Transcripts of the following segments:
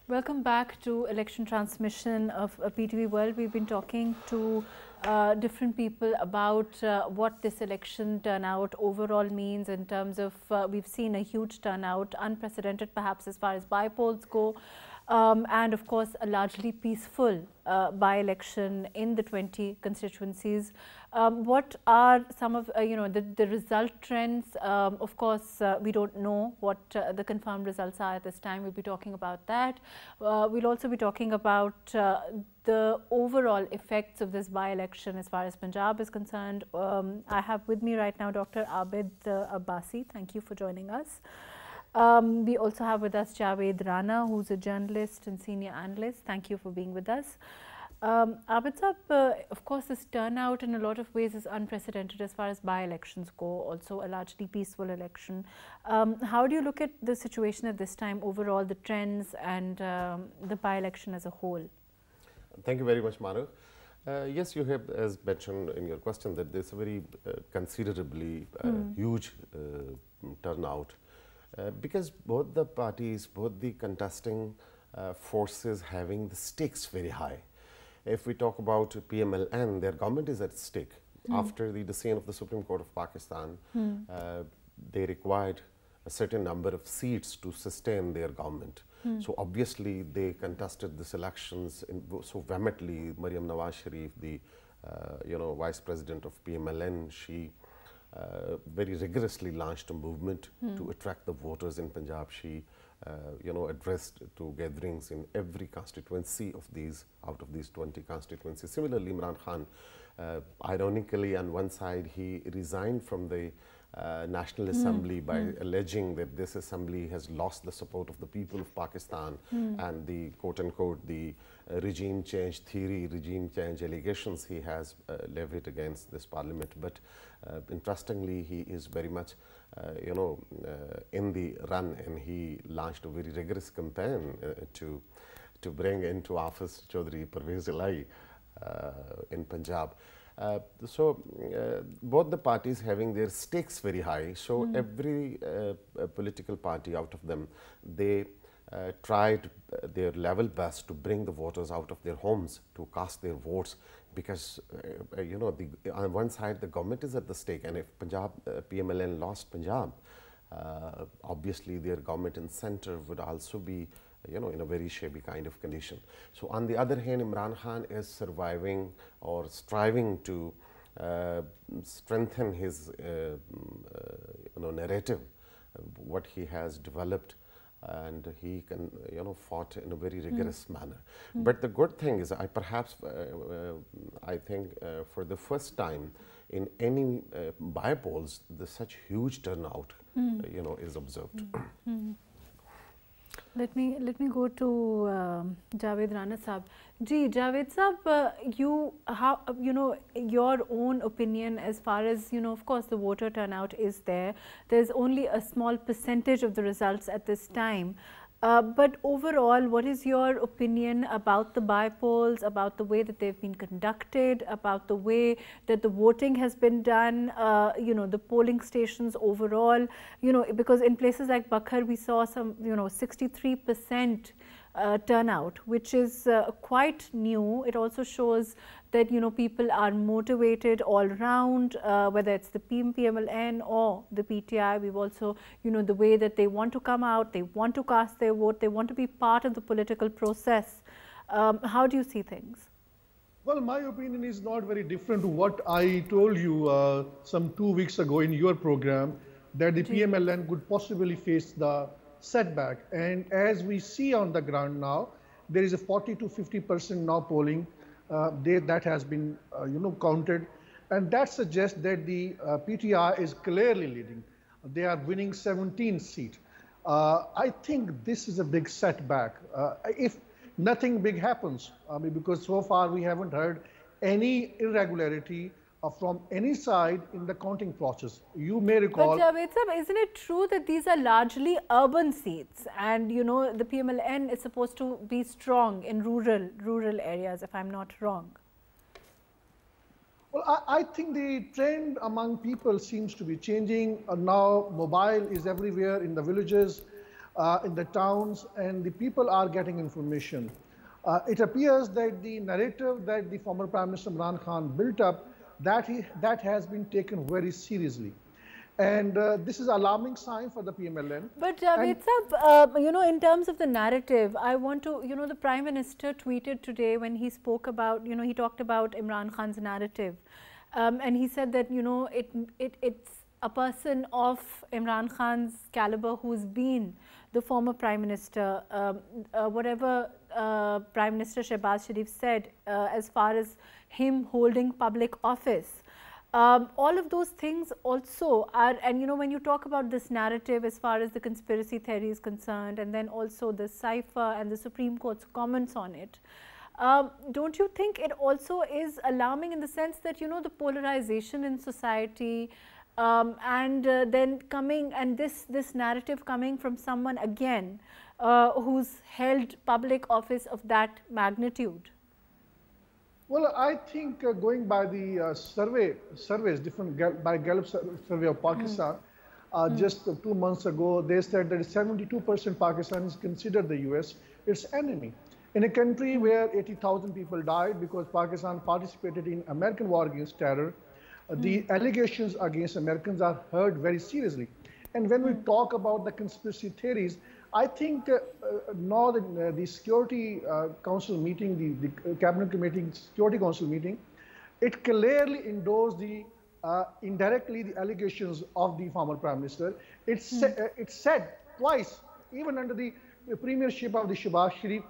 Welcome back to election transmission of PTV World. We've been talking to different people about what this election turnout overall means in terms of we've seen a huge turnout, unprecedented perhaps as far as by-polls go, and of course a largely peaceful by-election in the 20 constituencies. What are some of the result trends? Of course, we don't know what the confirmed results are at this time. We'll be talking about that. We'll also be talking about the overall effects of this by-election as far as Punjab is concerned. I have with me right now Dr. Abid Abbasi. Thank you for joining us. We also have with us Javed Rana, who's a journalist and senior analyst. Thank you for being with us. Abid Sahab, of course, this turnout in a lot of ways is unprecedented as far as by-elections go, also a largely peaceful election. How do you look at the situation at this time, overall, the trends and the by-election as a whole? Thank you very much, Manu. Yes, you have, as mentioned in your question, that there's a very considerably huge turnout because both the parties, both the contesting forces having the stakes very high. If we talk about PMLN, their government is at stake. After the decision of the Supreme Court of Pakistan, they required a certain number of seats to sustain their government. So obviously they contested these elections so vehemently. Maryam Nawaz Sharif, the vice president of PMLN, she very rigorously launched a movement to attract the voters in Punjab. She addressed to gatherings in every constituency of these, out of these 20 constituencies. Similarly, Imran Khan, ironically, on one side, he resigned from the National Assembly by alleging that this assembly has lost the support of the people of Pakistan and the quote-unquote the regime change theory, regime change allegations he has levied against this parliament. But interestingly, he is very much in the run, and he launched a very rigorous campaign to bring into office Chaudhry Parvez Ilahi in Punjab. So both the parties having their stakes very high, so every political party out of them, they tried their level best to bring the voters out of their homes to cast their votes, because on one side the government is at the stake, and if Punjab PMLN lost Punjab, obviously their government in centre would also be in a very shabby kind of condition. So on the other hand, Imran Khan is surviving or striving to strengthen his narrative, what he has developed, and he can fought in a very rigorous manner. But the good thing is, I think for the first time in any by-polls, such huge turnout is observed. Let me go to Javed Rana Sahab. Ji, Javed Sahab, your own opinion as far as, of course the voter turnout is there. There's only a small percentage of the results at this time. But overall, what is your opinion about the by-polls, about the way that they've been conducted, about the way that the voting has been done, the polling stations overall, because in places like Bakhar, we saw some, 63% turnout, which is quite new. It also shows that people are motivated all round, whether it's the PMLN or the PTI. We've also the way that they want to come out, they want to cast their vote, they want to be part of the political process. How do you see things? Well, my opinion is not very different to what I told you some 2 weeks ago in your program, that the PMLN could possibly face the setback. And as we see on the ground now, there is a 40 to 50% now polling that has been counted, and that suggests that the PTI is clearly leading. They are winning 17 seats. I think this is a big setback if nothing big happens. Because so far we haven't heard any irregularity from any side in the counting process. You may recall. But Javed Sahab, isn't it true that these are largely urban seats, and the PMLN is supposed to be strong in rural areas, if I'm not wrong? Well, I think the trend among people seems to be changing. Now mobile is everywhere in the villages. in the towns, and the people are getting information. It appears that the narrative that the former Prime Minister Imran Khan built up, that has been taken very seriously. And this is an alarming sign for the PMLN. But you know, in terms of the narrative, I want to, you know, the Prime Minister tweeted today when he spoke about, you know, he talked about Imran Khan's narrative. And he said that, you know, it's a person of Imran Khan's caliber who's been the former Prime Minister, whatever Prime Minister Shehbaz Sharif said as far as him holding public office. All of those things also are, and you know, when you talk about this narrative as far as the conspiracy theory is concerned, and then also the cipher and the Supreme Court's comments on it, don't you think it also is alarming in the sense that, you know, the polarization in society and then coming, and this narrative coming from someone again who's held public office of that magnitude? Well, I think going by the surveys, different by Gallup survey of Pakistan, just 2 months ago, they said that 72% Pakistanis consider the US its enemy. In a country where 80,000 people died because Pakistan participated in American war against terror, the allegations against Americans are heard very seriously. And when we talk about the conspiracy theories, I think now the Security Council meeting, the Cabinet Committee Security Council meeting, it clearly endorsed the indirectly the allegations of the former Prime Minister. It said twice, even under the premiership of the Shehbaz Sharif,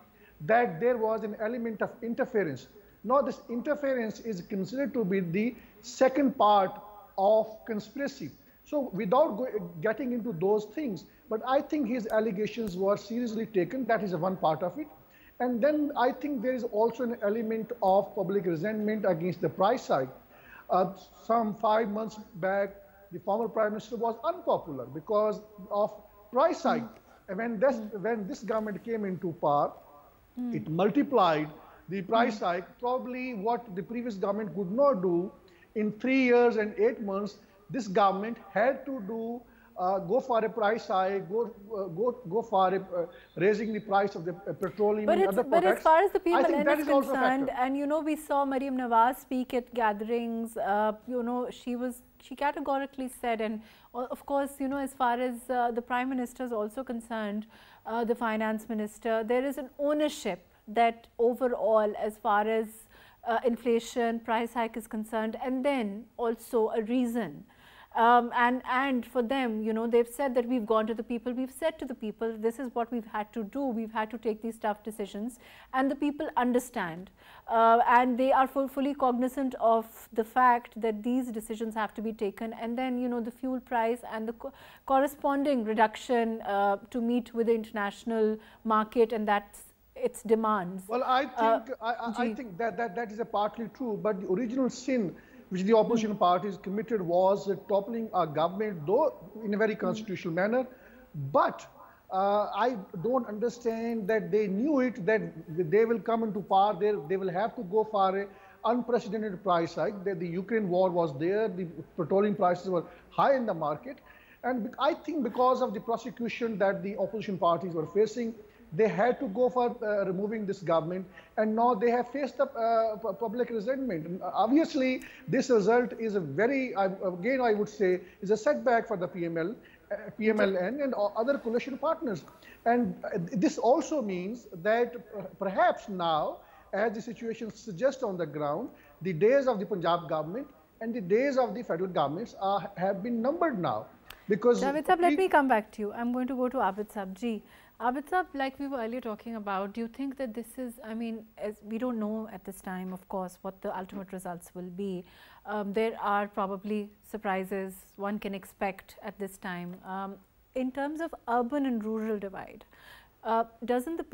that there was an element of interference. Now this interference is considered to be the second part of conspiracy. So without getting into those things, but I think his allegations were seriously taken. That is one part of it. And then I think there is also an element of public resentment against the price hike. Some 5 months back, the former Prime Minister was unpopular because of price hike. And when this government came into power, it multiplied the price hike. Probably what the previous government could not do in 3 years and 8 months, this government had to do go for a price hike, go for raising the price of the petroleum and other products. But as far as the PMLN is concerned, and you know, we saw Mariam Nawaz speak at gatherings. You know, she categorically said, and of course, you know, as far as the Prime Minister is also concerned, the Finance Minister, there is an ownership that overall, as far as inflation, price hike is concerned, and then also a reason. And for them, you know, they've said that we've gone to the people, we've said to the people, this is what we've had to do, we've had to take these tough decisions, and the people understand. And they are fully cognizant of the fact that these decisions have to be taken, and then, you know, the fuel price and the corresponding reduction to meet with the international market, and that's its demands. Well, I think that is a partly true, but the original sin which the opposition parties committed was toppling a government, though in a very constitutional manner. But I don't understand that they knew it, that they will come into power, they will have to go for an unprecedented price hike. That the Ukraine war was there, the petroleum prices were high in the market. And I think because of the prosecution that the opposition parties were facing, they had to go for removing this government, and now they have faced the public resentment. And obviously, this result is a very, again I would say, is a setback for the PMLN and other coalition partners. And this also means that perhaps now, as the situation suggests on the ground, the days of the Punjab government and the days of the federal governments have been numbered now. Because Javed Saab, let me come back to you. I'm going to go to Abid Saab ji. Abid Saab, like we were earlier talking about, do you think that this is, I mean, as we don't know at this time, of course, what the ultimate results will be. There are probably surprises one can expect at this time. In terms of urban and rural divide, isn't the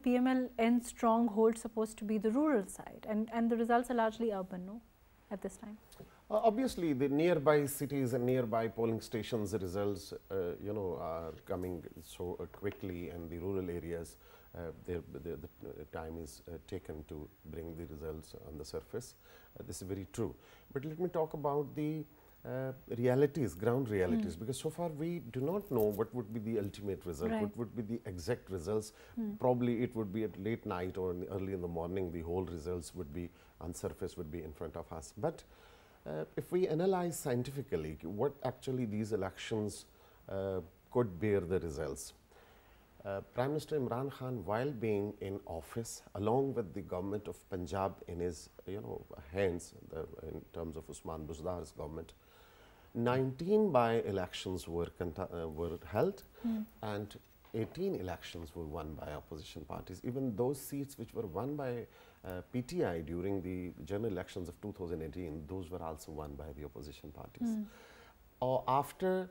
PMLN stronghold supposed to be the rural side? And the results are largely urban, no, at this time? Obviously, the nearby cities and nearby polling stations, the results, you know, are coming so quickly, and the rural areas, the time is taken to bring the results on the surface. This is very true. But let me talk about the realities, ground realities, because so far we do not know what would be the ultimate result, Right. what would be the exact results. Probably it would be at late night or early in the morning, the whole results would be on surface, would be in front of us. But if we analyze scientifically what actually these elections could bear the results, Prime Minister Imran Khan, while being in office, along with the government of Punjab in his hands, in terms of Usman Buzdar's government, 19 by-elections were held, and 18 elections were won by opposition parties. Even those seats which were won by PTI during the general elections of 2018, those were also won by the opposition parties. After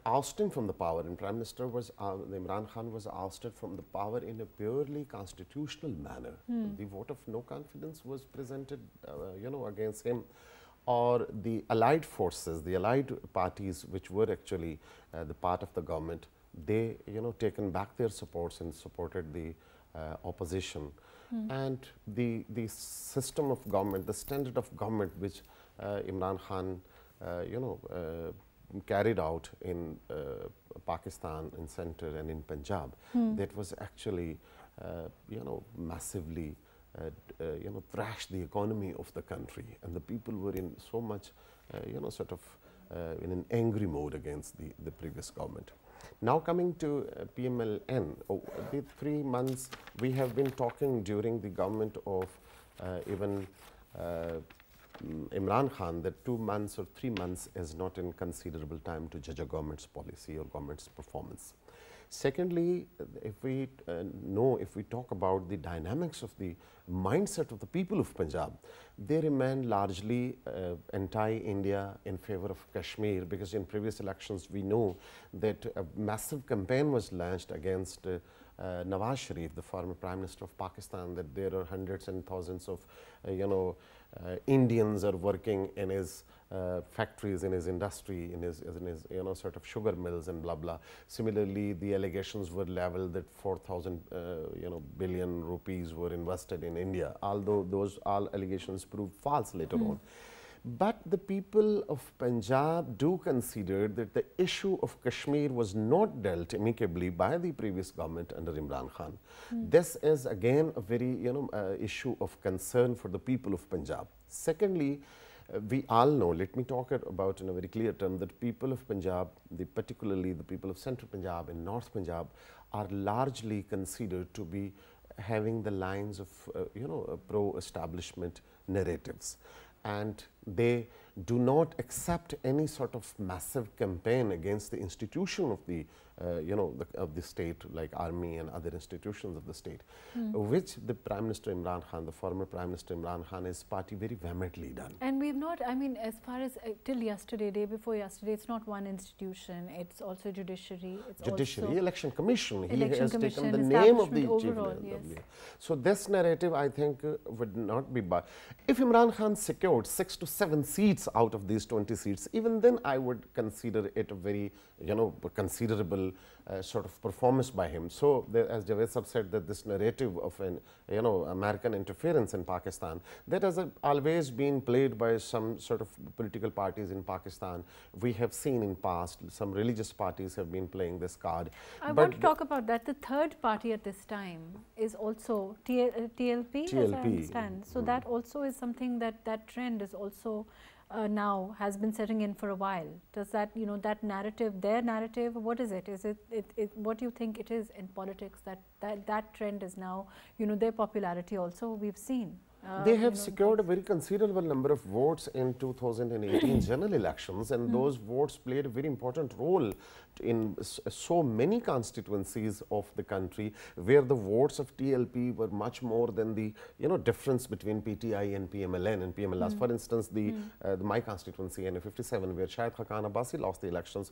ousting from the power, and Prime Minister was Imran Khan was ousted from the power in a purely constitutional manner. The vote of no confidence was presented, against him, or the allied forces, the allied parties, which were actually the part of the government, they taken back their supports and supported the opposition. And the system of government, the standard of government which Imran Khan carried out in Pakistan, in center and in Punjab, that was actually massively thrashed the economy of the country, and the people were in so much sort of in an angry mode against the previous government. Now coming to PMLN, the 3 months we have been talking during the government of even Imran Khan, that 2 months or 3 months is not in considerable time to judge a government's policy or government's performance. Secondly, if we talk about the dynamics of the mindset of the people of Punjab, they remain largely anti-India in favor of Kashmir, because in previous elections we know that a massive campaign was launched against Nawaz Sharif, the former Prime Minister of Pakistan, that there are hundreds and thousands of Indians are working in his factories, in his industry, in his sort of sugar mills and blah blah. Similarly, the allegations were leveled that 4,000 billion rupees were invested in India, although those all allegations proved false later on. But the people of Punjab do consider that the issue of Kashmir was not dealt amicably by the previous government under Imran Khan. This is again a very issue of concern for the people of Punjab. Secondly, we all know, let me talk about in a very clear term, that people of Punjab, particularly the people of Central Punjab and North Punjab, are largely considered to be having the lines of pro-establishment narratives, and they do not accept any sort of massive campaign against the institution of the of the state, like army and other institutions of the state, which the Prime Minister Imran Khan, the former Prime Minister Imran Khan, his party very vehemently done. And we've not, I mean, as far as till yesterday, day before yesterday, it's not one institution, it's also judiciary. It's Judiciary, Election Commission, he Election has Commission, taken the name of the overall, chief. yes. So this narrative, I think, would not be bad. If Imran Khan secured 6 to 7 seats out of these 20 seats, even then I would consider it a very, considerable sort of performance by him. So, as Javed Sahab said, that this narrative of an, American interference in Pakistan, that has always been played by some sort of political parties in Pakistan. We have seen in past, some religious parties have been playing this card. I want to talk about that. The third party at this time is also TLP, as I understand. So that also is something that trend is also now has been setting in for a while. Does that, that narrative, their narrative, what is it? Is it what do you think it is in politics that trend is now, their popularity also we've seen? They have secured a very considerable number of votes in 2018 general elections, and those votes played a very important role in so many constituencies of the country, where the votes of TLP were much more than the difference between PTI and PMLN and PMLS. For instance, my constituency, NA57, where Shahid Khakan Abbasi lost the elections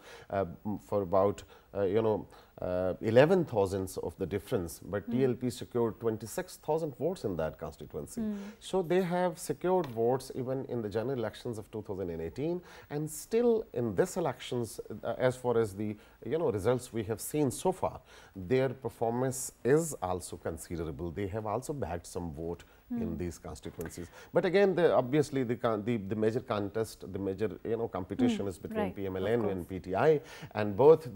for about 11,000 of the difference, but TLP secured 26,000 votes in that constituency. So they have secured votes even in the general elections of 2018, and still in this elections, as far as the the results we have seen so far, their performance is also considerable. They have also bagged some vote in these constituencies. But again, obviously the major contest, the major competition is between PMLN and PTI, and both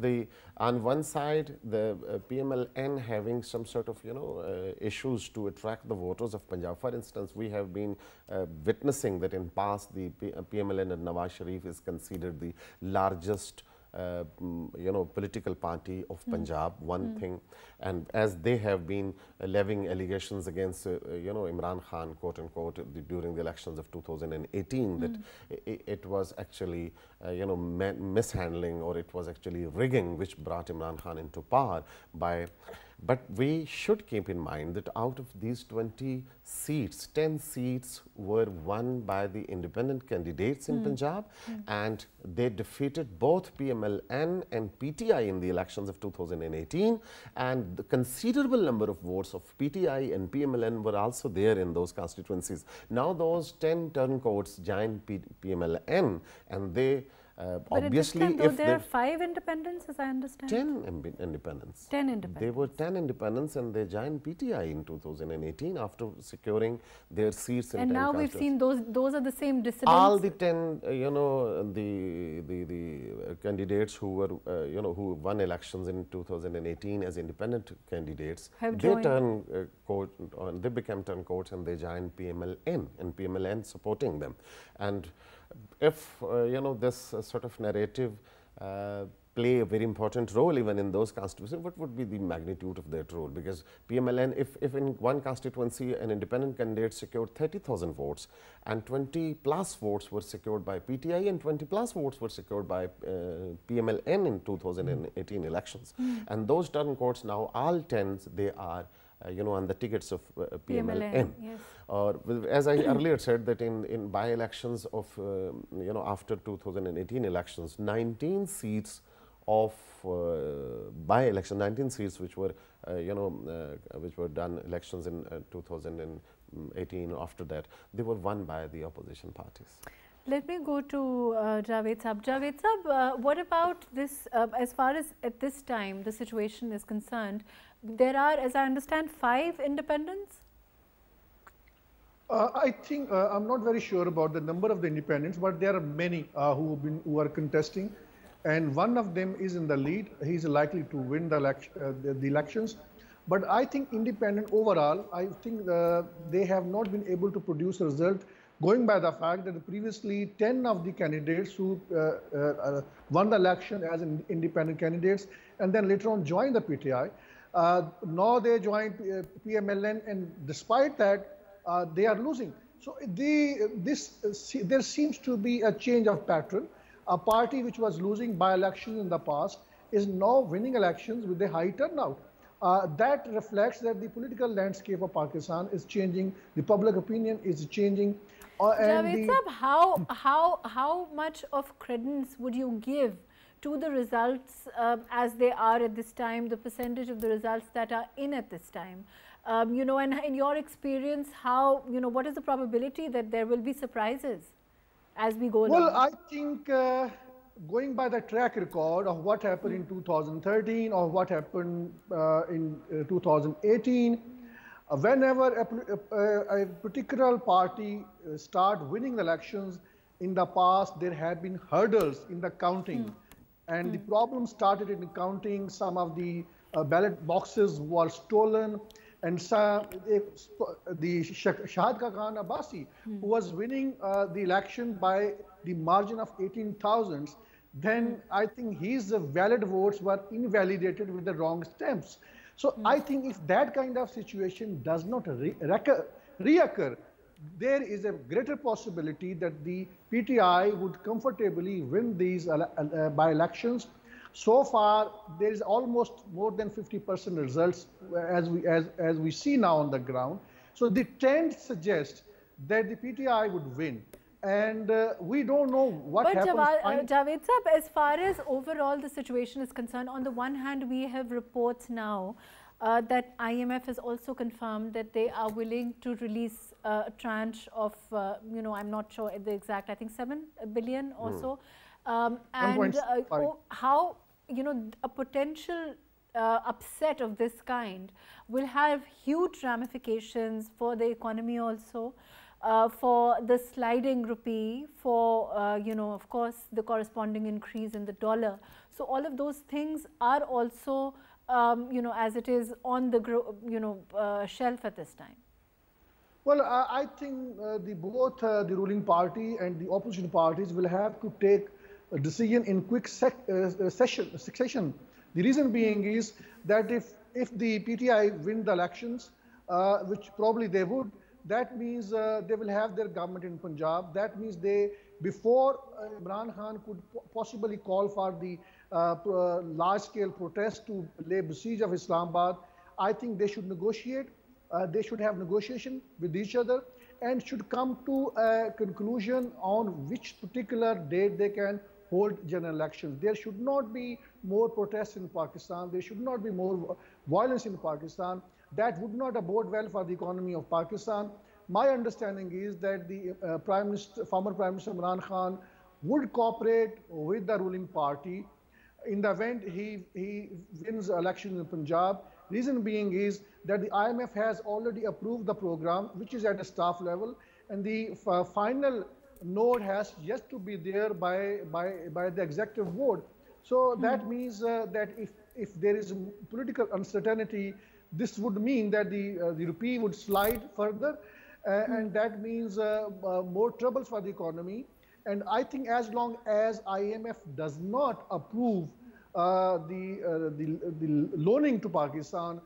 on one side the PMLN having some sort of issues to attract the voters of Punjab. For instance, we have been witnessing that in past the PMLN and Nawaz Sharif is considered the largest political party of Punjab, one thing, and as they have been levying allegations against Imran Khan, quote unquote, during the elections of 2018, that it was actually mishandling, or it was actually rigging, which brought Imran Khan into power by. But we should keep in mind that out of these 20 seats, 10 seats were won by the independent candidates in Punjab, and they defeated both PMLN and PTI in the elections of 2018, and the considerable number of votes of PTI and PMLN were also there in those constituencies. Now those 10 turncoats joined PMLN, and they but obviously, at this time, there are 5 independents, as I understand. 10 independents. 10 independents. They were 10 independents, and they joined PTI in 2018 after securing their seats in 10 And now we've seen those are the same dissidents. all the 10 the candidates who were who won elections in 2018 as independent candidates, have they joined. they became turncoats, and they joined PMLN, and PMLN supporting them. And if this sort of narrative play a very important role even in those constituencies, what would be the magnitude of that role? Because PMLN, if in one constituency an independent candidate secured 30,000 votes, and 20 plus votes were secured by PTI, and 20 plus votes were secured by PMLN in 2018 elections. And those turncoats now, all 10, they are on the tickets of PMLN. Yes. Or as I earlier said, that in by-elections of after 2018 elections, 19 seats of by-election, 19 seats which were which were done elections in 2018. After that, they were won by the opposition parties. Let me go to Javed Sahab. Javed Sahab, what about this, as far as at this time the situation is concerned, there are, as I understand, 5 independents? I think, I'm not very sure about the number of the independents, but there are many who are contesting, and one of them is in the lead. He's likely to win the elections. But I think independent overall, I think they have not been able to produce a result, going by the fact that previously 10 of the candidates who won the election as independent candidates and then later on joined the PTI, now they joined PMLN, and despite that, they are losing. So there seems to be a change of pattern. A party which was losing by elections in the past is now winning elections with a high turnout. That reflects that the political landscape of Pakistan is changing, the public opinion is changing. Javed Sahab, how much of credence would you give to the results as they are at this time, the percentage of the results that are in at this time? And in your experience, what is the probability that there will be surprises as we go along? Well, I think going by the track record of what happened in 2013 or what happened in 2018, whenever a particular party start winning the elections, in the past there have been hurdles in the counting. And the problem started in counting. Some of the ballot boxes were stolen, and the Shahid Khan Abbasi, who was winning the election by the margin of 18,000, then I think his valid votes were invalidated with the wrong stamps. So I think if that kind of situation does not reoccur, there is a greater possibility that the PTI would comfortably win these by-elections. So far, there is almost more than 50% results as we see now on the ground. So the trend suggests that the PTI would win. And we don't know what happens. But Javed Sahab, as far as overall the situation is concerned, on the one hand, we have reports now that IMF has also confirmed that they are willing to release a tranche of, I'm not sure the exact, I think 7 billion or so. And how, a potential upset of this kind will have huge ramifications for the economy also, for the sliding rupee, for of course the corresponding increase in the dollar. So all of those things are also as it is on the shelf at this time. Well, I think both the ruling party and the opposition parties will have to take a decision in quick succession. The reason being is that if the PTI win the elections, which probably they would, that means they will have their government in Punjab. That means before Imran Khan could possibly call for the large-scale protest to lay besiege of Islamabad, I think they should negotiate. They should have negotiation with each other and should come to a conclusion on which particular date they can hold general elections. There should not be more protests in Pakistan. There should not be more violence in Pakistan. That would not bode well for the economy of Pakistan. My understanding is that the former Prime Minister Imran Khan would cooperate with the ruling party in the event he wins elections in Punjab. Reason being is that the IMF has already approved the program, which is at a staff level, and the final node has yet to be there by the executive board. So that means that if there is political uncertainty, this would mean that the rupee would slide further, and that means more troubles for the economy. And I think as long as IMF does not approve the loaning to Pakistan,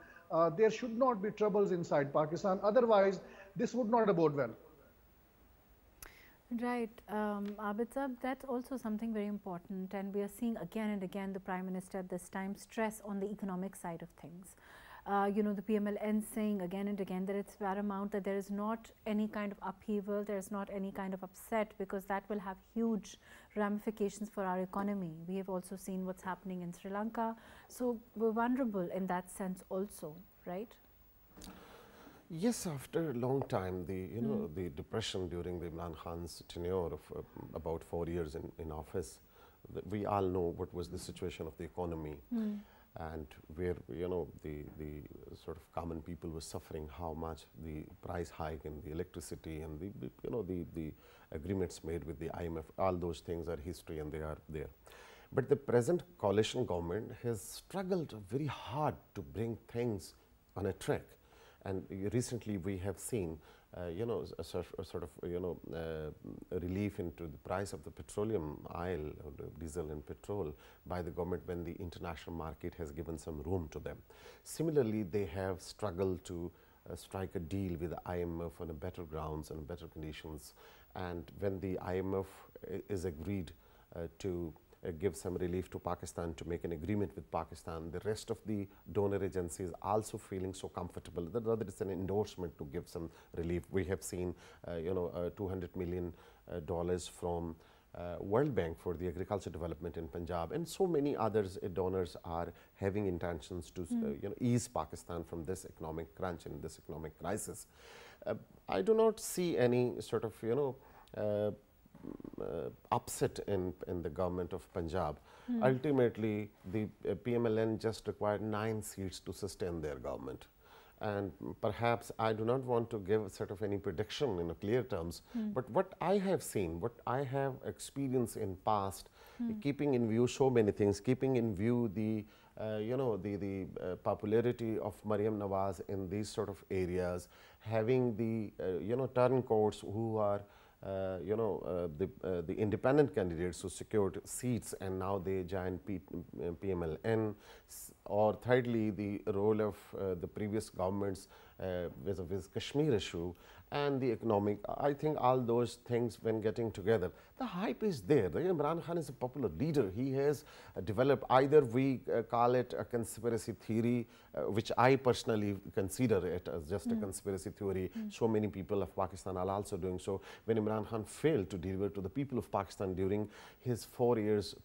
there should not be troubles inside Pakistan. Otherwise, this would not bode well. Right, Abid Sahab, that's also something very important, and we are seeing again and again the Prime Minister at this time stress on the economic side of things. The PMLN saying again and again that it's paramount that there is not any kind of upheaval, there is not any kind of upset, because that will have huge ramifications for our economy. We have also seen what's happening in Sri Lanka, so we're vulnerable in that sense also, right? Yes, after a long time, the depression during the Imran Khan's tenure of about 4 years in office, we all know what was the situation of the economy. And where the sort of common people were suffering, how much the price hike in the electricity and the agreements made with the IMF, all those things are history and they are there. But the present coalition government has struggled very hard to bring things on a track. And recently we have seen a sort of relief into the price of the petroleum oil or the diesel and petrol by the government when the international market has given some room to them. Similarly, they have struggled to strike a deal with the IMF on a better grounds and better conditions. And when the IMF is agreed to give some relief to Pakistan, to make an agreement with Pakistan, the rest of the donor agencies also feeling so comfortable that rather it's an endorsement to give some relief. We have seen $200 million from World Bank for the agriculture development in Punjab, and so many others donors are having intentions to ease Pakistan from this economic crunch and this economic crisis. I do not see any sort of upset in the government of Punjab. Ultimately, the PMLN just required 9 seats to sustain their government. And perhaps I do not want to give sort of any prediction in clear terms, but what I have seen, what I have experienced in past, keeping in view so many things, keeping in view the popularity of Mariam Nawaz in these sort of areas, having the turncoats who are the independent candidates who secured seats and now they joined PMLN, or thirdly the role of the previous governments with Kashmir issue and the economic. I think all those things when getting together, the hype is there. Imran Khan is a popular leader. He has developed, either we call it a conspiracy theory, which I personally consider it as just a conspiracy theory. So many people of Pakistan are also doing so. When Imran Imran Khan failed to deliver to the people of Pakistan during his 4 years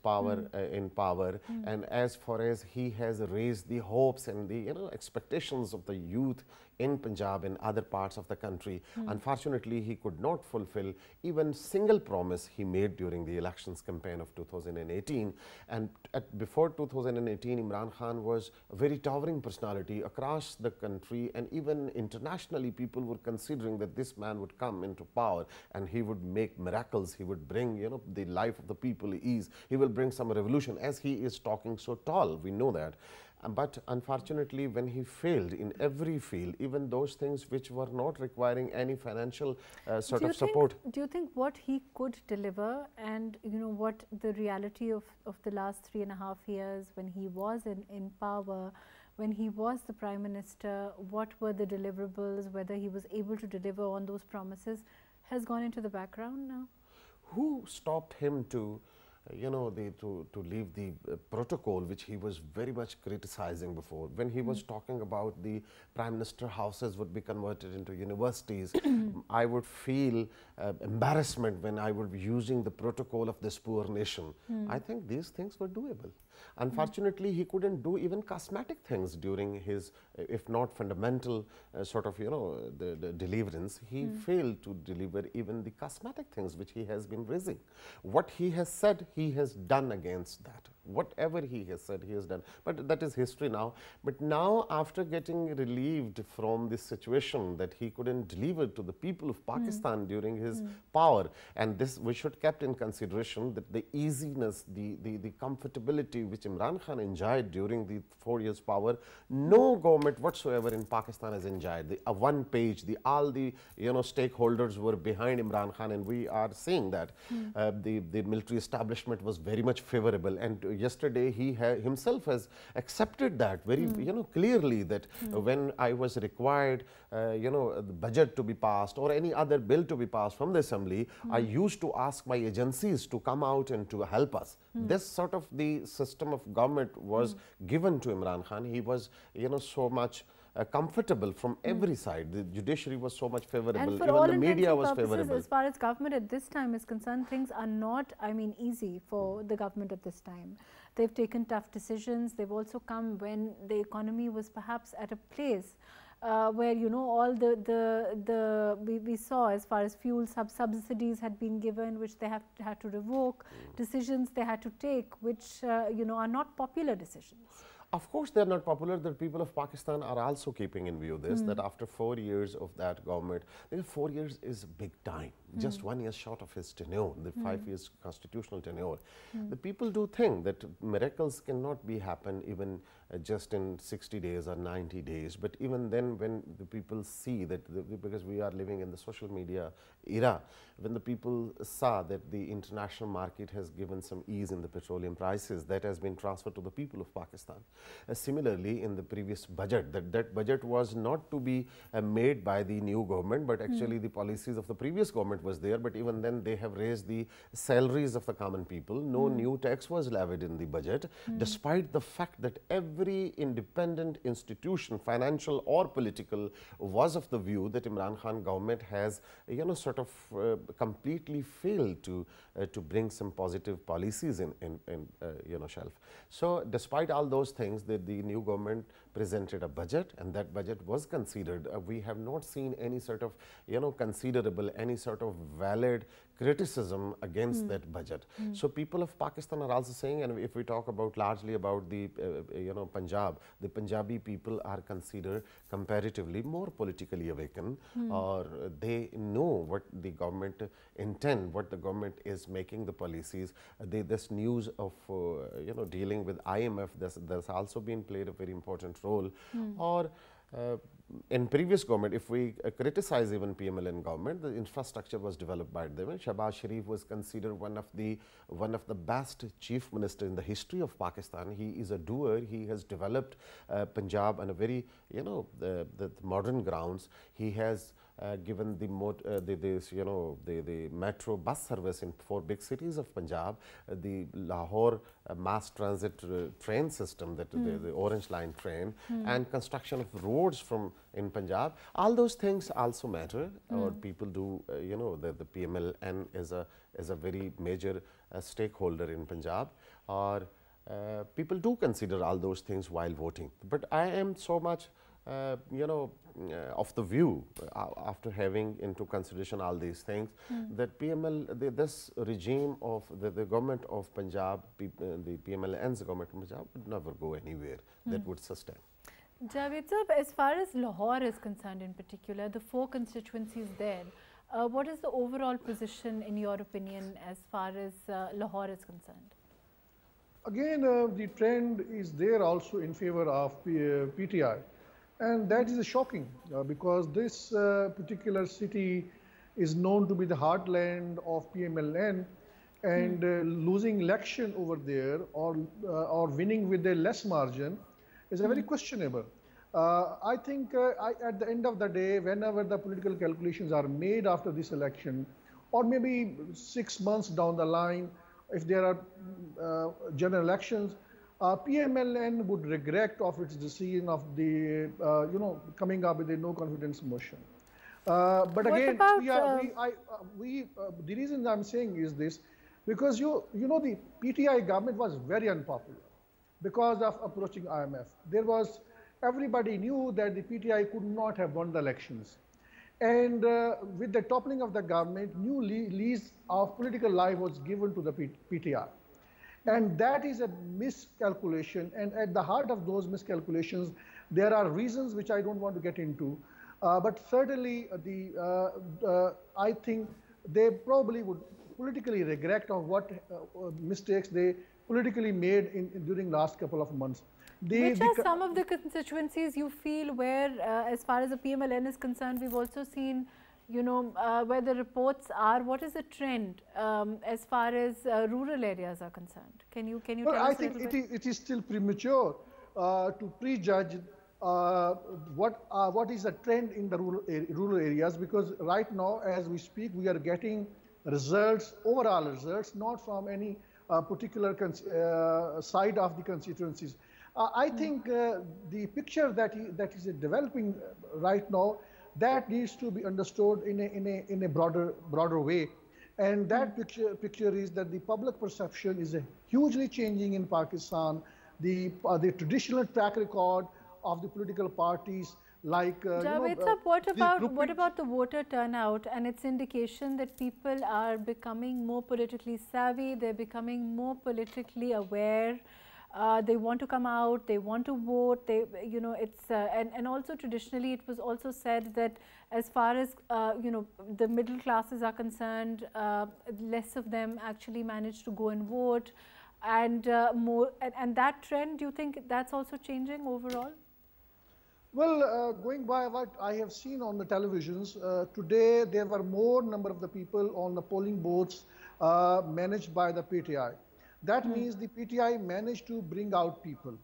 in power, and as far as he has raised the hopes and the expectations of the youth in Punjab and other parts of the country. Unfortunately, he could not fulfill even single promise he made during the elections campaign of 2018. And before 2018, Imran Khan was a very towering personality across the country, and even internationally people were considering that this man would come into power and he would make miracles. He would bring the life of the people ease. He will bring some revolution, as he is talking so tall. We know that. But unfortunately, when he failed in every field, even those things which were not requiring any financial sort of support. Do you think what he could deliver, and what the reality of the last 3.5 years when he was in power, when he was the Prime Minister, what were the deliverables, whether he was able to deliver on those promises, has gone into the background now? Who stopped him to to leave the protocol which he was very much criticizing before, when he was talking about the Prime Minister houses would be converted into universities? I would feel embarrassment when I would be using the protocol of this poor nation. I think these things were doable. Unfortunately, he couldn't do even cosmetic things during his, if not fundamental sort of, the deliverance. He failed to deliver even the cosmetic things which he has been raising. What he has said, he has done against that. Whatever he has said, he has done. But that is history now. But now, after getting relieved from this situation that he couldn't deliver to the people of Pakistan during his power, and this we should kept in consideration that the easiness, the comfortability which Imran Khan enjoyed during the 4 years power, no government whatsoever in Pakistan has enjoyed. The one page, all the stakeholders were behind Imran Khan, and we are seeing that the military establishment was very much favorable. And yesterday he himself has accepted that very clearly, that when I was required the budget to be passed or any other bill to be passed from the assembly, I used to ask my agencies to come out and to help us. This sort of the system of government was given to Imran Khan. He was so much comfortable from every side. The judiciary was so much favorable, even the media was favorable. As far as government at this time is concerned, things are not, easy for the government at this time. They've taken tough decisions. They've also come when the economy was perhaps at a place where all we saw as far as fuel subsidies had been given, which they had to revoke, decisions they had to take, which are not popular decisions. Of course, they are not popular. The people of Pakistan are also keeping in view this, that after 4 years of that government, 4 years is a big time, just 1 year short of his tenure, the 5 years constitutional tenure. The people do think that miracles cannot be happen even just in 60 days or 90 days. But even then, when the people see that, because we are living in the social media era, when the people saw that the international market has given some ease in the petroleum prices, that has been transferred to the people of Pakistan. Similarly, in the previous budget, that budget was not to be made by the new government, but actually the policies of the previous government was there. But even then, they have raised the salaries of the common people. No new tax was levied in the budget, despite the fact that every independent institution, financial or political, was of the view that Imran Khan government has sort of completely failed to bring some positive policies in shelf. So despite all those things, the new government presented a budget, and that budget was considered. We have not seen any sort of considerable, any sort of valid criticism against that budget. So people of Pakistan are also saying, and if we talk about largely about the Punjab, the Punjabi people are considered comparatively more politically awakened, or they know what the government intend, what the government is making the policies. This news of dealing with IMF, there's also been played a very important role. Or in previous government, if we criticize even PMLN government, the infrastructure was developed by them. Shahbaz Sharif was considered one of the best chief minister in the history of Pakistan. He is a doer. He has developed Punjab on a very the modern grounds. He has given the metro bus service in 4 big cities of Punjab, the Lahore mass transit train system, that the Orange Line train, and construction of roads in Punjab, all those things also matter. Or people do, the PMLN is a very major stakeholder in Punjab, or people do consider all those things while voting. But I am so much of the view, after having into consideration all these things, that this regime of the government of Punjab, the PMLN's government of Punjab, would never go anywhere that would sustain. Javed sir, as far as Lahore is concerned in particular, the 4 constituencies there, what is the overall position in your opinion as far as Lahore is concerned? Again, the trend is there also in favor of PTI. And that is shocking because this particular city is known to be the heartland of PMLN, and losing election over there or winning with a less margin is very questionable. I think at the end of the day, whenever the political calculations are made after this election, or maybe 6 months down the line, if there are general elections, PMLN would regret of its decision of the, coming up with a no confidence motion. But again, the reason I'm saying is this, because the PTI government was very unpopular because of approaching IMF. Everybody knew that the PTI could not have won the elections. And with the toppling of the government, new lease of political life was given to the PTI. And that is a miscalculation. And at the heart of those miscalculations, there are reasons which I don't want to get into. But certainly, I think they probably would politically regret of what mistakes they politically made during last couple of months. Which are some of the constituencies you feel where, as far as the PMLN is concerned, we've also seen, where the reports are, what is the trend as far as rural areas are concerned? Can you tell us I think it is still premature to prejudge what is the trend in the rural areas, because right now, as we speak, we are getting results, overall results, not from any particular side of the constituencies. I think the picture that is developing right now, that needs to be understood in a broader way, and that picture is that the public perception is hugely changing in Pakistan. The traditional track record of the political parties, like Javed, what about the voter turnout and its indication that people are becoming more politically savvy, they're becoming more politically aware? They want to come out, they want to vote, and also traditionally it was also said that as far as, the middle classes are concerned, less of them actually manage to go and vote, and and that trend, do you think that's also changing overall? Well, going by what I have seen on the televisions, today there were more number of the people on the polling booths managed by the PTI. That means the PTI managed to bring out people.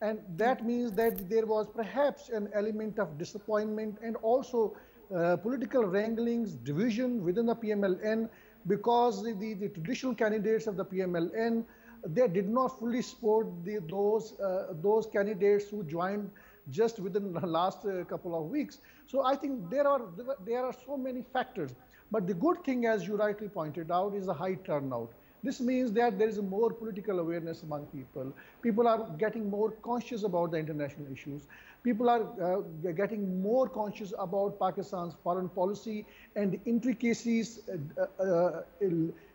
And that means that there was perhaps an element of disappointment and also political wranglings, division within the PMLN, because the traditional candidates of the PMLN, they did not fully support those candidates who joined just within the last couple of weeks. So I think there are so many factors. But the good thing, as you rightly pointed out, is a high turnout. This means that there is more political awareness among people. People are getting more conscious about the international issues. People are getting more conscious about Pakistan's foreign policy and the intricacies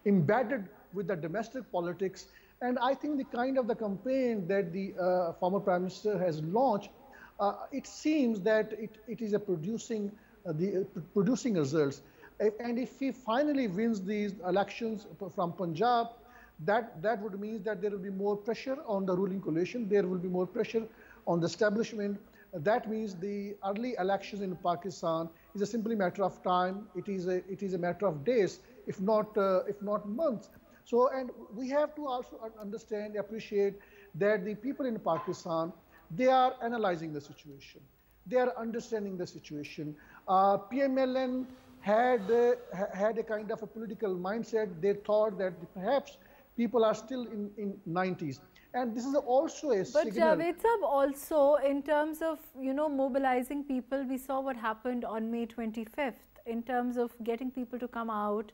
embedded with the domestic politics. And I think the kind of the campaign that the former Prime Minister has launched, it seems that it is producing results. And if he finally wins these elections from Punjab, that would mean that there will be more pressure on the ruling coalition. There will be more pressure on the establishment. That means the early elections in Pakistan is a simply matter of time. It is a matter of days, if not months. So, and we have to also understand, appreciate that the people in Pakistan, they are analyzing the situation. they are understanding the situation. PMLN had a kind of a political mindset. They thought that perhaps people are still in 90s. And this is also a but signal. Javed Sahab, also in terms of, you know, mobilizing people, we saw what happened on May 25th in terms of getting people to come out.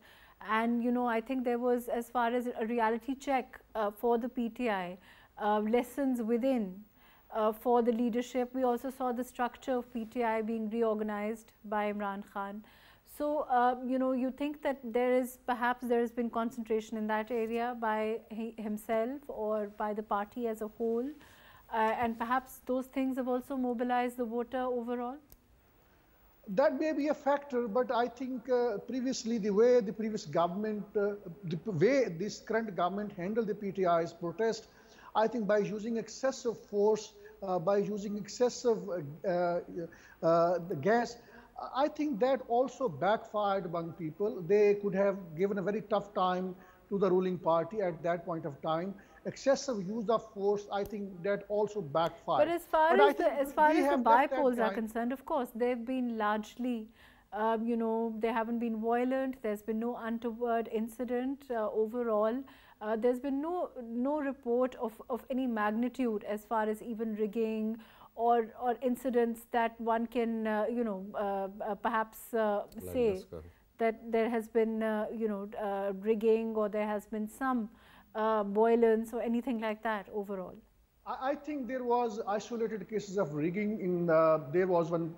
And, you know, I think there was, as far as a reality check for the PTI, lessons within for the leadership. We also saw the structure of PTI being reorganized by Imran Khan. So, you know, you think that perhaps there has been concentration in that area by himself or by the party as a whole, and perhaps those things have also mobilized the voter overall? That may be a factor, but I think previously the way the previous government, the way this current government handled the PTI's protest, I think by using excessive force, by using excessive gas, I think that also backfired among people. They could have given a very tough time to the ruling party at that point of time. Excessive use of force, I think that also backfired. But as far as the by-polls are concerned, of course, they've been largely, you know, they haven't been violent. There's been no untoward incident overall. There's been no report of any magnitude as far as even rigging or incidents that one can, you know, perhaps say that there has been, you know, rigging, or there has been some violence or anything like that overall. I think there was isolated cases of rigging in there was one.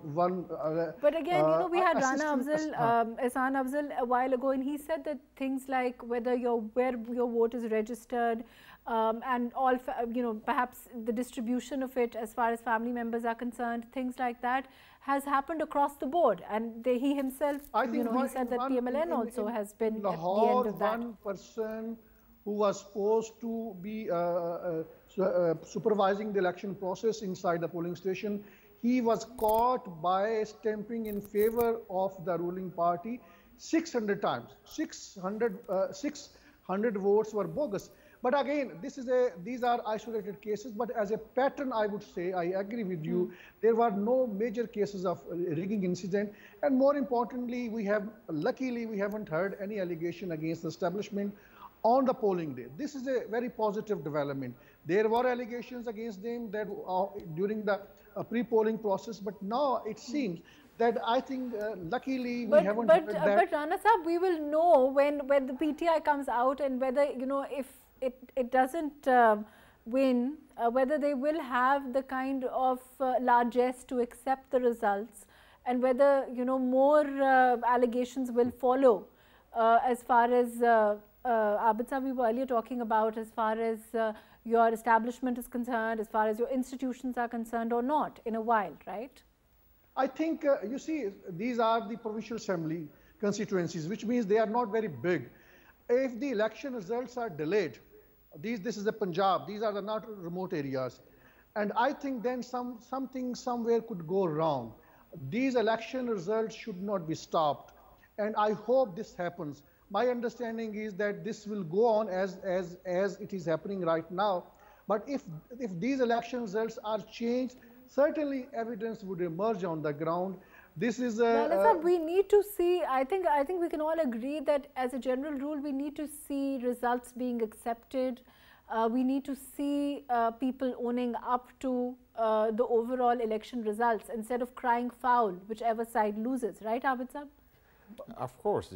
But again, you know, we had Ehsan Afzal a while ago, and he said that things like where your vote is registered, and all, you know, perhaps the distribution of it as far as family members are concerned, things like that has happened across the board. And he himself, you know, he said that PMLN also has been Lahore, at the end of that. One person who was supposed to be supervising the election process inside the polling station, he was caught by stamping in favor of the ruling party 600 times. 600 votes were bogus. But again, these are isolated cases. But as a pattern, I would say, I agree with you, there were no major cases of rigging incident. And more importantly, luckily, we haven't heard any allegation against the establishment on the polling day. This is a very positive development. There were allegations against them that during the pre-polling process, but now it seems that I think luckily we haven't heard that. But Rana Sahab, we will know when the PTI comes out, and whether, you know, if it doesn't win, whether they will have the kind of largesse to accept the results, and whether, you know, more allegations will follow as far as Abid Sahab, we were earlier talking about as far as your establishment is concerned, as far as your institutions are concerned, or not in a while, right? I think, you see, these are the provincial assembly constituencies, which means they are not very big. If the election results are delayed, this is the Punjab, these are the not remote areas. And I think then something somewhere could go wrong. These election results should not be stopped. And I hope this happens. My understanding is that this will go on as it is happening right now. But if these election results are changed, certainly evidence would emerge on the ground. This is we need to see. I think we can all agree that as a general rule, we need to see results being accepted. We need to see people owning up to the overall election results instead of crying foul, whichever side loses. Right, Abid Sahab? Of course,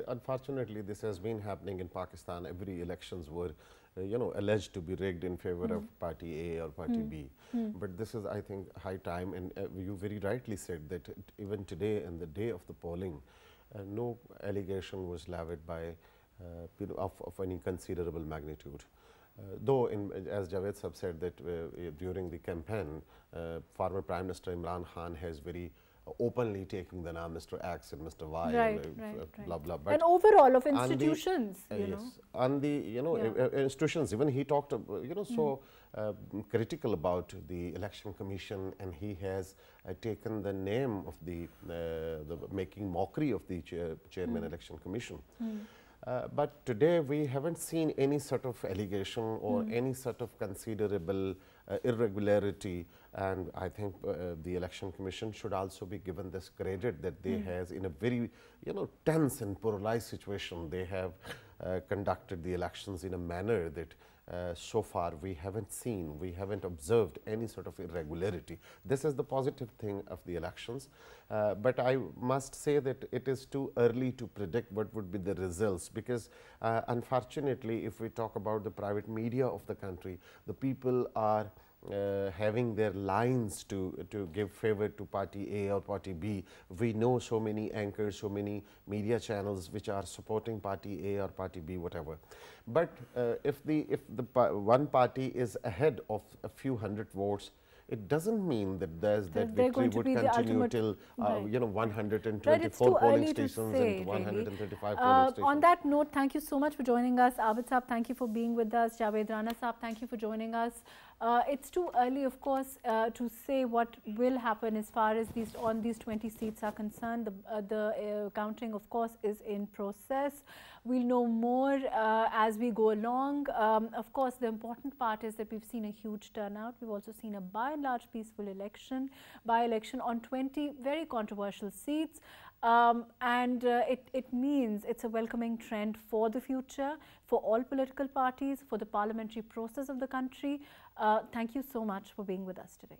unfortunately, this has been happening in Pakistan. Every elections were, you know, alleged to be rigged in favor of party A or party B. But this is, I think, high time. And you very rightly said that even today, in the day of the polling, no allegation was levied by of any considerable magnitude. Though, as Javed Sahab said, that during the campaign, former Prime Minister Imran Khan has very openly taking the name Mr. X and Mr. Y, and blah blah. But and overall of institutions, you know. Yes, on the institutions, even he talked, so critical about the election commission, and he has taken the name of the making mockery of the chairman election commission. But today we haven't seen any sort of allegation or any sort of considerable irregularity, and I think the Election Commission should also be given this credit that they has in a very tense and polarized situation, they have conducted the elections in a manner that so far we haven't observed any sort of irregularity. This is the positive thing of the elections, but I must say that it is too early to predict what would be the results, because unfortunately, if we talk about the private media of the country, the people are having their lines to give favor to party A or party B. We know so many anchors, so many media channels which are supporting party A or party B, whatever. But if the one party is ahead of a few hundred votes, it doesn't mean that that victory would continue till 124 polling stations and 135 polling stations. On that note, thank you so much for joining us. Abid Saab, thank you for being with us. Javed Rana Saab, thank you for joining us. It's too early, of course, to say what will happen as far as these 20 seats are concerned. The counting, of course, is in process. We'll know more as we go along. Of course, the important part is that we've seen a huge turnout. We've also seen a by and large peaceful by-election on 20 very controversial seats. It means it's a welcoming trend for the future, for all political parties, for the parliamentary process of the country. Thank you so much for being with us today.